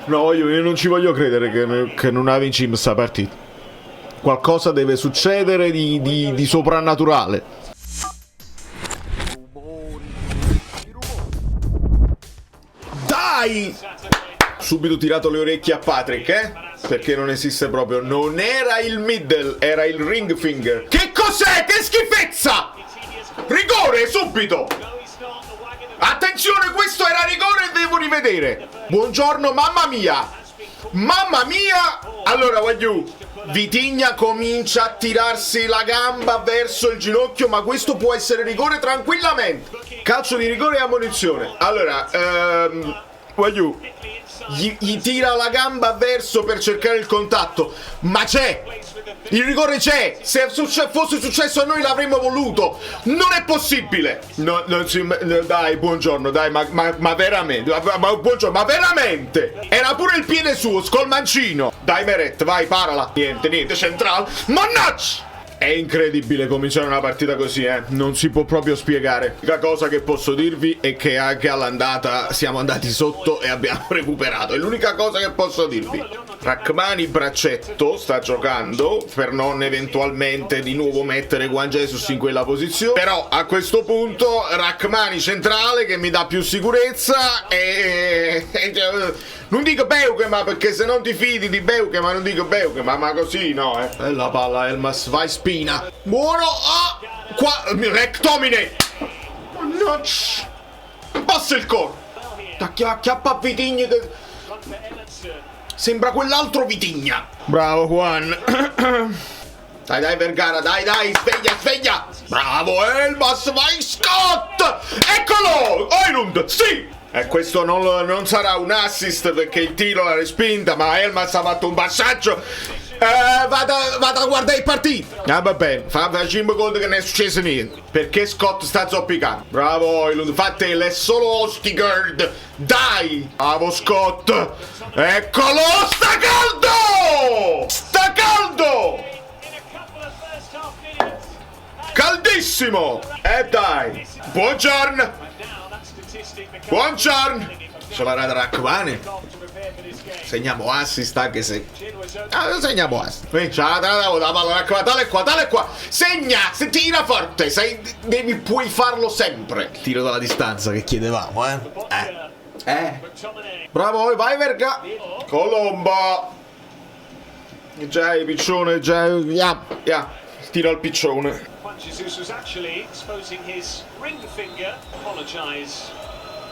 No, io non ci voglio credere che non ha vinto sta partita. Qualcosa deve succedere di soprannaturale. Dai! Subito tirato le orecchie a Patrick, perché non esiste proprio. Non era il middle, era il ring finger. Che cos'è? Che schifezza! Rigore subito! Attenzione, questo era rigore e devo rivedere. Buongiorno, mamma mia! Mamma mia! Allora, voglio. Vitigna comincia a tirarsi la gamba verso il ginocchio, ma questo può essere rigore tranquillamente. Calcio di rigore e ammonizione. Allora, voglio. Gli tira la gamba verso per cercare il contatto, ma c'è! Il rigore c'è! Se fosse successo a noi l'avremmo voluto! Non è possibile! Dai, buongiorno, dai, ma veramente! Buongiorno, ma veramente! Era pure il piede suo, scolmancino! Dai, Meret, vai, parala! Niente, centrale! Mannaggia! È incredibile cominciare una partita così, non si può proprio spiegare. L'unica cosa che posso dirvi è che anche all'andata siamo andati sotto e abbiamo recuperato. È l'unica cosa che posso dirvi. Rachmani braccetto sta giocando per non eventualmente di nuovo mettere Juan Jesus in quella posizione. Però a questo punto Rachmani centrale che mi dà più sicurezza non dico Beukema perché se non ti fidi di Beukema non dico Beukema, ma così no, E la palla Elmas vai spina. Buono, qua Rectomine. No, passa il cor. Acchiappa Vitigna che sembra quell'altro Vitigna. Bravo Juan. Dai Vergara, dai, sveglia. Bravo Elmas, vai Scott. Eccolo, Oilund, sì. E questo non sarà un assist perché il tiro l'ha respinta, ma Elmas ha fatto un passaggio. Vado a guardare il partito. Va bene, fa 5 gol che non è successo niente. Perché Scott sta zoppicando. Bravo Oilund, fate è solo Ostigard. Dai, bravo Scott. Eccolo, sta caldo. Caldissimo. E dai, buongiorno. Ce l'ha Rachmani. Segniamo assist anche se segniamo assist. La palla tale qua. Segna, se tira forte, puoi farlo sempre. Il tiro dalla distanza che chiedevamo, Bravo, vai Verga. Colomba. Già piccione, tira al piccione. Jesus was actually exposing his ring finger. Apologize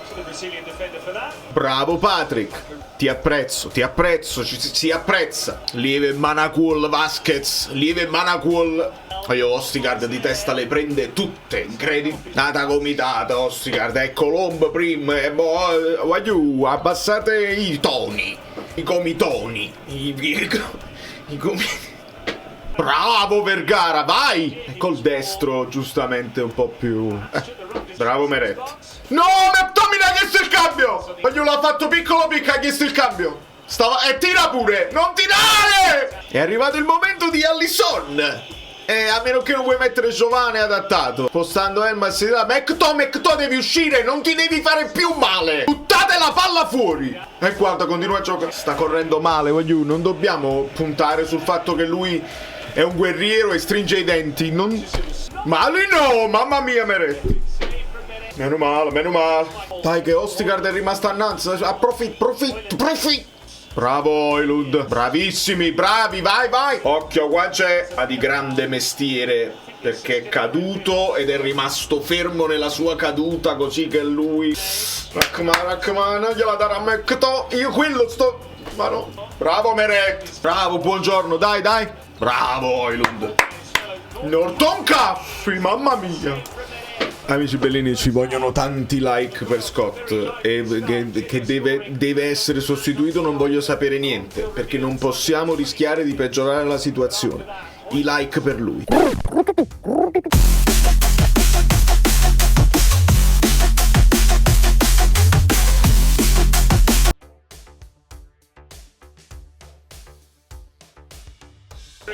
to the Brazilian defender for that. Bravo Patrick, ti apprezzo, si apprezza. Lieve Manacul Vasquez, Io Ostigard di testa le prende tutte, incredibile. Nata comitata Ostigard, è Colombo prima e voglio abbassate i toni, i comitoni, Bravo Vergara, vai! E col destro giustamente un po' più. Bravo Meret. No, McTominay ha chiesto il cambio! Voglio l'ha fatto piccolo picca, ha chiesto il cambio. E tira pure! Non tirare! È arrivato il momento di Alisson. A meno che non vuoi mettere Giovane adattato. Spostando Elmas, McTo devi uscire, non ti devi fare più male. Buttate la palla fuori. E guarda, continua a giocare. Sta correndo male, non dobbiamo puntare sul fatto che lui è un guerriero e stringe i denti. Male no, mamma mia Meret. Meno male. Dai che Ostigard è rimasta a Nanza. Approfitto. Bravo Oilund. Bravissimi, bravi, vai. Occhio, qua c'è di grande mestiere perché è caduto ed è rimasto fermo nella sua caduta così che lui. Raccomando, gliela darà a McTo. Io quello sto. Ma no. Bravo Meret. Bravo, buongiorno, dai. Bravo Oilund. Norton Caffrey, mamma mia. Amici bellini, ci vogliono tanti like per Scott e che deve essere sostituito. Non voglio sapere niente perché non possiamo rischiare di peggiorare la situazione. I like per lui.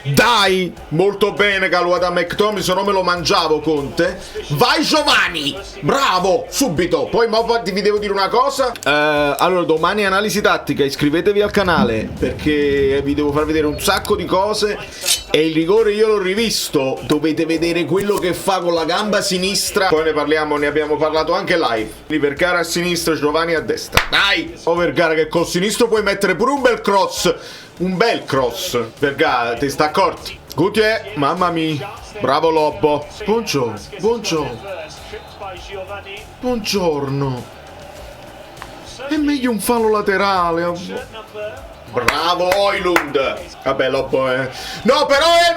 Dai! Molto bene Calua da McTominay, se no me lo mangiavo Conte. Vai Giovanni! Bravo! Subito! Poi vi devo dire una cosa. Allora, domani analisi tattica, iscrivetevi al canale perché vi devo far vedere un sacco di cose. E il rigore io l'ho rivisto. Dovete vedere quello che fa con la gamba sinistra. Poi ne parliamo, ne abbiamo parlato anche live. Vergara a sinistra, Giovanni a destra. Dai! Oh Vergara che col sinistro puoi mettere pure un bel cross. Un bel cross. Vergara, ti sta accorto? Gutier, mamma mia. Bravo Lobbo. Buongiorno. Buongiorno. Buongiorno. È meglio un fallo laterale. Bravo Højlund. Vabbè Lobbo no però è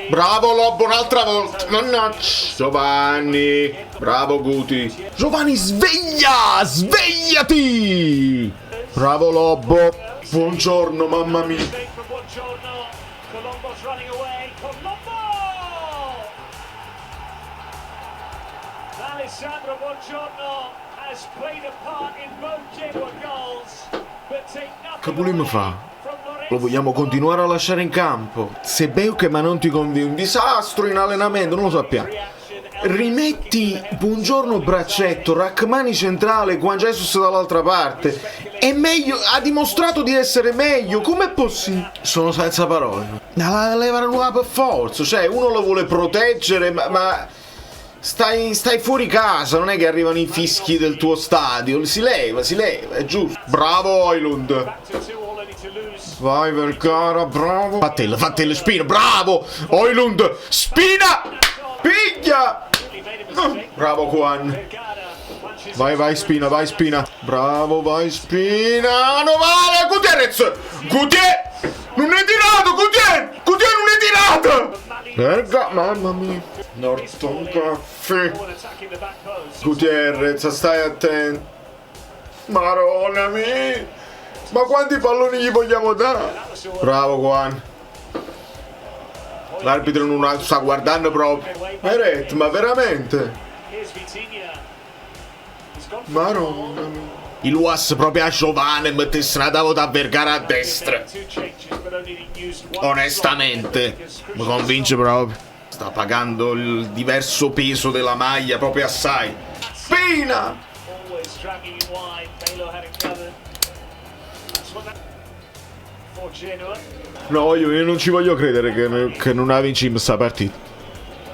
bravo Lobbo un'altra volta. Mannaggia. Giovanni. Bravo Guti. Giovanni sveglia. Svegliati. Bravo Lobbo. Buongiorno, mamma mia. Alessandro Buongiorno has played a part in both Genoa goals, but take nothing. Che volevamo fare? Lo vogliamo continuare a lasciare in campo? Se Beuke ma non ti conviene, un disastro in allenamento, non lo sappiamo. Rimetti Buongiorno braccetto, Rachmani centrale, Juan Jesus dall'altra parte. È meglio, ha dimostrato di essere meglio. Com'è possibile? Sono senza parole. La levano nuova per forza. Cioè, uno lo vuole proteggere, ma stai fuori casa. Non è che arrivano i fischi del tuo stadio. Si leva, è giusto. Bravo Højlund. Vai Vergara, bravo. Fatele, Spina, bravo. Højlund, Spina. Piglia. Bravo Juan. Vai Spina. Bravo, vai Spina. No vale, Gutierrez. Gutier. Non è tirato, Gutier non è tirato. Verga, mamma mia. Norton Caffè. Gutierrez, stai attento. Maronna mia. Ma quanti palloni gli vogliamo dare? Bravo Juan. L'arbitro non sta guardando proprio. Meret, ma veramente? Maronna mia. Il UAS proprio a Giovanni mettesse una da Vergara a destra. Onestamente mi convince proprio. Sta pagando il diverso peso della maglia proprio assai. Spina. No, io non ci voglio credere che non vinciamo sta partita.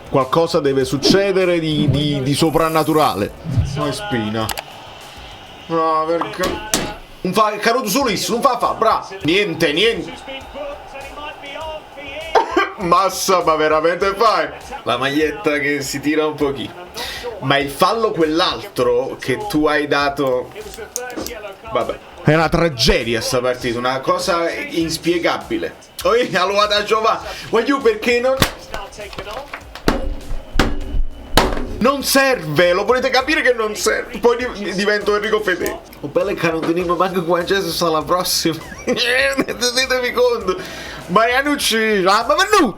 Qualcosa deve succedere di soprannaturale. Ma Spina. No, perché non fa il caruto solissimo, non fa, bravo. Niente. Massa, ma veramente fai? La maglietta che si tira un pochino. Ma il fallo quell'altro che tu hai dato, vabbè, è una tragedia sta partita, una cosa inspiegabile. Allora da Giovanni, voglio perché non serve, lo volete capire che non serve. Poi divento Enrico Fedeli. Oh bella che non teniamo manco Juan Jesus alla prossima. Rendetevi conto. Marianucci, ma no!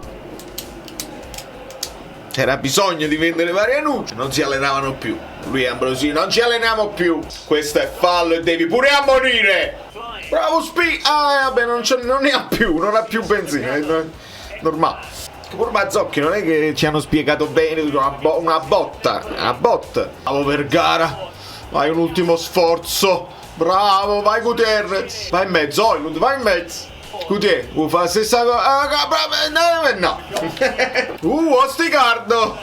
C'era bisogno di vendere Marianucci. Non si allenavano più. Lui e Ambrosini, non ci alleniamo più. Questo è fallo e devi pure ammonire. Bravo vabbè, non ne ha più, non ha più benzina. È normale. Pure Mazzocchi non è che ci hanno spiegato bene una botta. Bravo Vergara. Vai un ultimo sforzo. Bravo, vai Gutierrez. Vai in mezzo, Højlund, vai in mezzo. Gutier, fa la stessa cosa. No. Osticardo.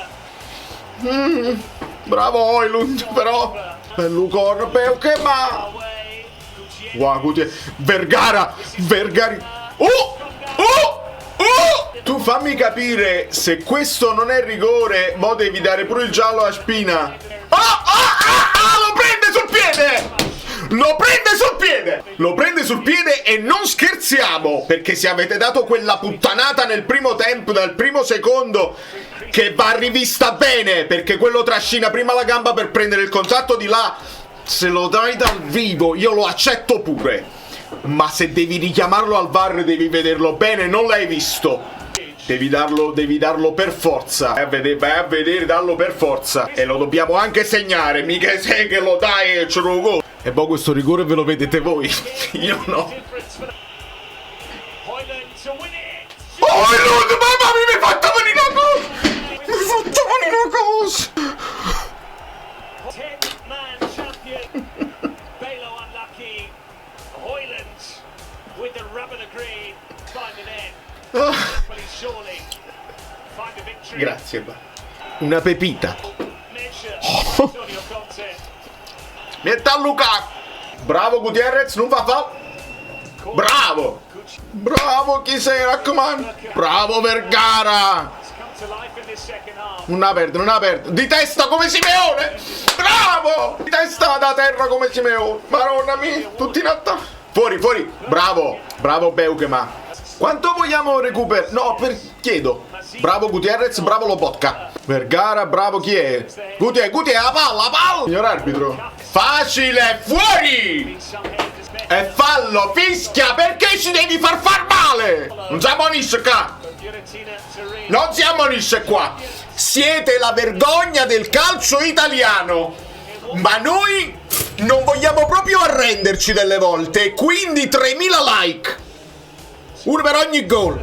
Bravo Højlund, però. Bello corpo, che ma. Wow, Gutier. Vergara. Tu fammi capire se questo non è rigore, mo devi dare pure il giallo a Spina. Lo prende sul piede! Lo prende sul piede e non scherziamo, perché se avete dato quella puttanata nel primo tempo, dal primo secondo, che va rivista bene, perché quello trascina prima la gamba per prendere il contatto di là, se lo dai dal vivo io lo accetto pure, ma se devi richiamarlo al VAR devi vederlo bene, non l'hai visto. Devi darlo per forza. Vai a vedere, dallo per forza. E lo dobbiamo anche segnare. Mica sei che lo dai e ce lo gol. E poi questo rigore ve lo vedete voi. Io no. mamma mia, mi hai fatto venire una cosa! Mi hai fatto venire una cosa! 10-man champion. Balo unlucky. Hoyland with the rub of the green. Find the net. Well, he's surely find the victory. Grazie, una pepita. Measure Antonio Conte. Metta a Lukaku. Bravo Gutierrez, non fa fallo. Bravo. Bravo, chi sei, raccomando. Bravo Vergara. It's come to life in this second half. Non la perde. Di testa come Simeone. Bravo. Di testa da terra come Simeone. Maronna mia, tutti in attacco. Fuori. Bravo. Bravo Beukema. Quanto vogliamo recuperare? No, chiedo. Bravo Gutierrez, bravo Lobotka. Vergara, bravo chi è? Gutierrez, la palla. Signor arbitro. Facile, fuori. E fallo, fischia, perché ci devi far male? Non si ammonisce qua. Fiorentina to Reed. Non si ammonisce qua. Siete la vergogna del calcio italiano. Ma noi non vogliamo proprio arrenderci delle volte. Quindi 3000 like. Uno per ogni gol.